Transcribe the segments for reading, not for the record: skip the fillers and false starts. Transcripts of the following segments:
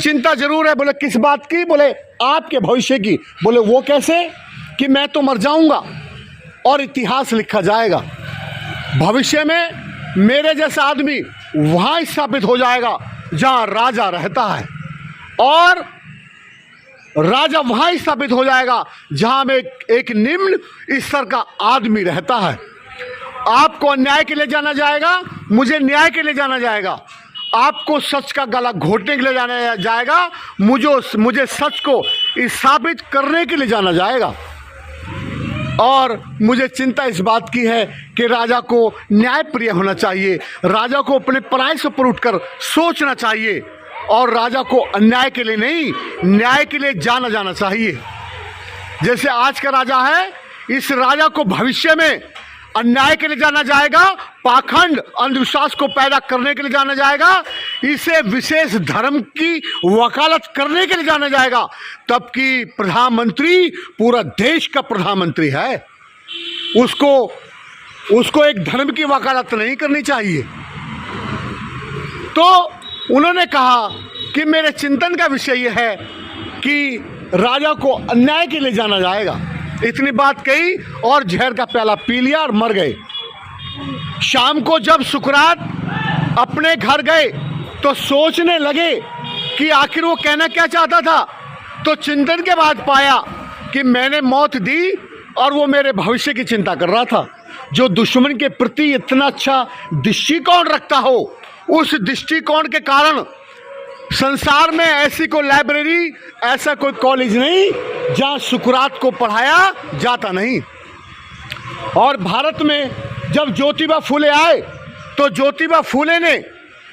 चिंता जरूर है। बोले किस बात की? बोले आपके भविष्य की। बोले वो कैसे? कि मैं तो मर जाऊंगा और इतिहास लिखा जाएगा, भविष्य में मेरे जैसा आदमी वहां स्थापित हो जाएगा जहां राजा रहता है, और राजा वहां स्थापित हो जाएगा जहां में एक निम्न स्तर का आदमी रहता है। आपको अन्याय के लिए जाना जाएगा, मुझे न्याय के लिए जाना जाएगा। आपको सच का गला घोटने के लिए जाना जाएगा, मुझे सच को स्थापित करने के लिए जाना जाएगा। और मुझे चिंता इस बात की है कि राजा को न्यायप्रिय होना चाहिए, राजा को अपने पराये से ऊपर उठकर सोचना चाहिए, और राजा को अन्याय के लिए नहीं, न्याय के लिए जाना जाना चाहिए। जैसे आज का राजा है, इस राजा को भविष्य में अन्याय के लिए जाना जाएगा, पाखंड अंधविश्वास को पैदा करने के लिए जाना जाएगा, इसे विशेष धर्म की वकालत करने के लिए जाना जाएगा। तब कि प्रधानमंत्री पूरा देश का प्रधानमंत्री है, उसको एक धर्म की वकालत नहीं करनी चाहिए। तो उन्होंने कहा कि मेरे चिंतन का विषय यह है कि राजा को अन्याय के लिए जाना जाएगा। इतनी बात कही और जहर का प्याला पी लिया और मर गए। शाम को जब सुकरात अपने घर गए तो सोचने लगे कि आखिर वो कहना क्या चाहता था। तो चिंतन के बाद पाया कि मैंने मौत दी और वो मेरे भविष्य की चिंता कर रहा था। जो दुश्मन के प्रति इतना अच्छा दृष्टिकोण रखता हो, उस दृष्टिकोण के कारण संसार में ऐसी कोई लाइब्रेरी, ऐसा कोई कॉलेज नहीं जहां सुकरात को पढ़ाया जाता नहीं। और भारत में जब ज्योतिबा फूले आए तो ज्योतिबा फूले ने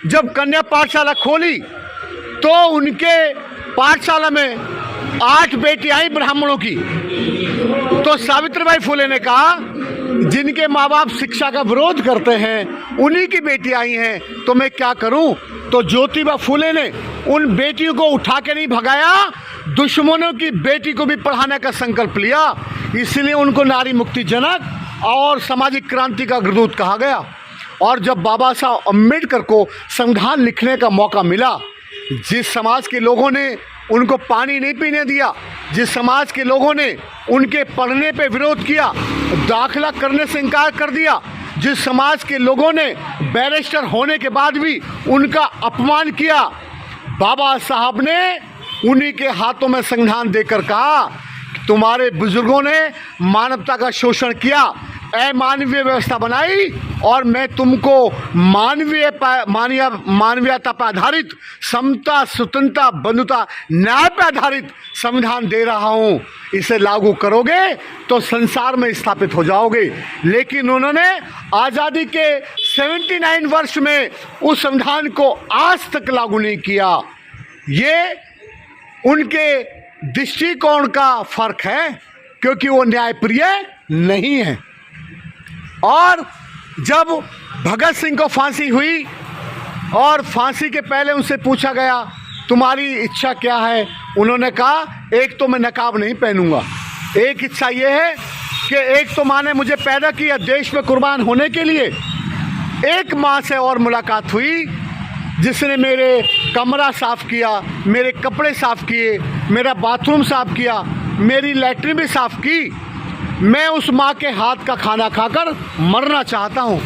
जब कन्या पाठशाला खोली तो उनके पाठशाला में 8 बेटी आई ब्राह्मणों की। तो सावित्रीबाई फूले ने कहा जिनके माँ बाप शिक्षा का विरोध करते हैं उन्हीं की बेटी आई हैं, तो मैं क्या करूं। तो ज्योतिबा फूले ने उन बेटियों को उठा के नहीं भगाया, दुश्मनों की बेटी को भी पढ़ाने का संकल्प लिया। इसलिए उनको नारी मुक्ति जनक और सामाजिक क्रांति का अग्रदूत कहा गया। और जब बाबा साहब अम्बेडकर को संविधान लिखने का मौका मिला, जिस समाज के लोगों ने उनको पानी नहीं पीने दिया, जिस समाज के लोगों ने उनके पढ़ने पे विरोध किया, दाखिला करने से इनकार कर दिया, जिस समाज के लोगों ने बैरिस्टर होने के बाद भी उनका अपमान किया, बाबा साहब ने उन्हीं के हाथों में संविधान देकर कहा तुम्हारे बुजुर्गों ने मानवता का शोषण किया, अमानवीय व्यवस्था बनाई, और मैं तुमको मानवीयता पर आधारित, समता, स्वतंत्रता, बंधुता, न्याय पर आधारित संविधान दे रहा हूँ। इसे लागू करोगे तो संसार में स्थापित हो जाओगे। लेकिन उन्होंने आज़ादी के 79 वर्ष में उस संविधान को आज तक लागू नहीं किया। ये उनके दृष्टिकोण का फर्क है, क्योंकि वो न्यायप्रिय नहीं है। और जब भगत सिंह को फांसी हुई और फांसी के पहले उनसे पूछा गया तुम्हारी इच्छा क्या है, उन्होंने कहा एक तो मैं नकाब नहीं पहनूंगा, एक इच्छा ये है कि एक तो माँ ने मुझे पैदा किया देश में कुर्बान होने के लिए। एक माँ से और मुलाकात हुई जिसने मेरे कमरा साफ़ किया, मेरे कपड़े साफ़ किए, मेरा बाथरूम साफ़ किया, मेरी लैट्रिन भी साफ़ की। मैं उस माँ के हाथ का खाना खाकर मरना चाहता हूँ।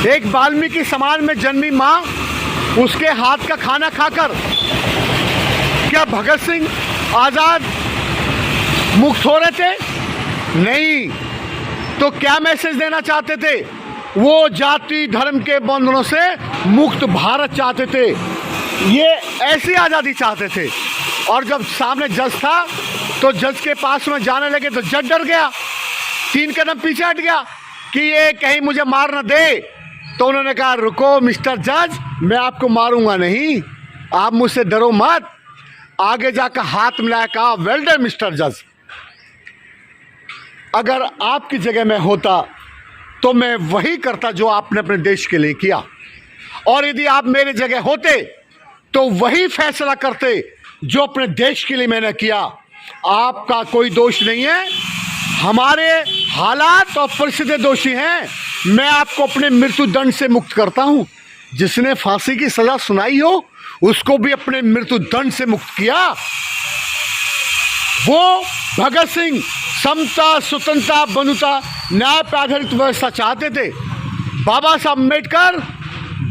एक वाल्मीकि समाज में जन्मी माँ, उसके हाथ का खाना खाकर क्या भगत सिंह आज़ाद मुक्त हो रहे थे? नहीं। तो क्या मैसेज देना चाहते थे? वो जाति धर्म के बंधनों से मुक्त भारत चाहते थे, ये ऐसी आज़ादी चाहते थे। और जब सामने जज था तो जज के पास में जाने लगे तो जज डर गया, 3 कदम पीछे हट गया कि ये कहीं मुझे मार न दे। तो उन्होंने कहा रुको मिस्टर जज, मैं आपको मारूंगा नहीं, आप मुझसे डरो मत। आगे जाकर हाथ मिलाया, कहा वेल डन मिस्टर जज। अगर आपकी जगह में होता तो मैं वही करता जो आपने अपने देश के लिए किया, और यदि आप मेरे जगह होते तो वही फैसला करते जो अपने देश के लिए मैंने किया। आपका कोई दोष नहीं है, हमारे हालात और परिस्थिति दोषी हैं। मैं आपको अपने मृत्यु दंड से मुक्त करता हूं। जिसने फांसी की सजा सुनाई हो उसको भी अपने मृत्यु दंड से मुक्त किया। वो भगत सिंह समता, स्वतंत्रता, बंधुता, न्याय पर आधारित व्यवस्था चाहते थे। बाबा साहब अम्बेडकर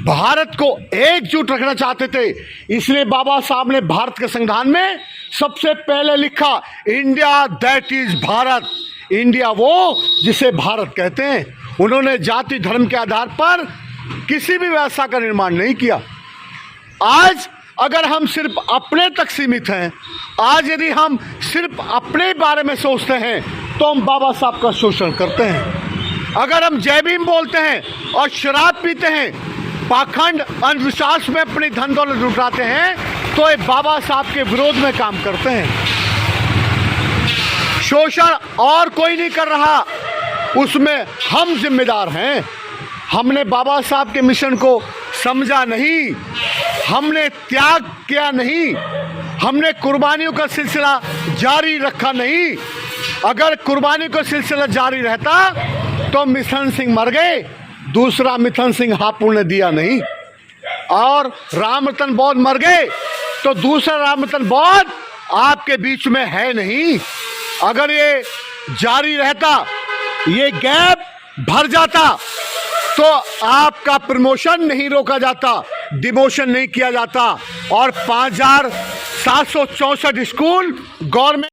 भारत को एकजुट रखना चाहते थे। इसलिए बाबा साहब ने भारत के संविधान में सबसे पहले लिखा, India that is Bharat. India वो जिसे भारत कहते हैं। उन्होंने जाति धर्म के आधार पर किसी भी व्यवस्था का निर्माण नहीं किया। आज अगर हम सिर्फ अपने तक सीमित हैं, आज यदि हम सिर्फ अपने बारे में सोचते हैं, तो हम बाबा साहब का शोषण करते हैं। अगर हम जय भीम बोलते हैं और शराब पीते हैं, पाखंड अंधविश्वास में अपनी धन दौलत लुटाते हैं, तो ये बाबा साहब के विरोध में काम करते हैं। शोषण और कोई नहीं कर रहा, उसमें हम जिम्मेदार हैं। हमने बाबा साहब के मिशन को समझा नहीं, हमने त्याग किया नहीं, हमने कुर्बानियों का सिलसिला जारी रखा नहीं। अगर कुर्बानी का सिलसिला जारी रहता तो मिशन सिंह मर गए, दूसरा मिशन सिंह हापुड़ ने दिया नहीं। और राम रतन बौद्ध मर गए तो दूसरा राम रतन बौद्ध आपके बीच में है नहीं। अगर ये जारी रहता, ये गैप भर जाता, तो आपका प्रमोशन नहीं रोका जाता, डिमोशन नहीं किया जाता और 5764 स्कूल गवर्नमेंट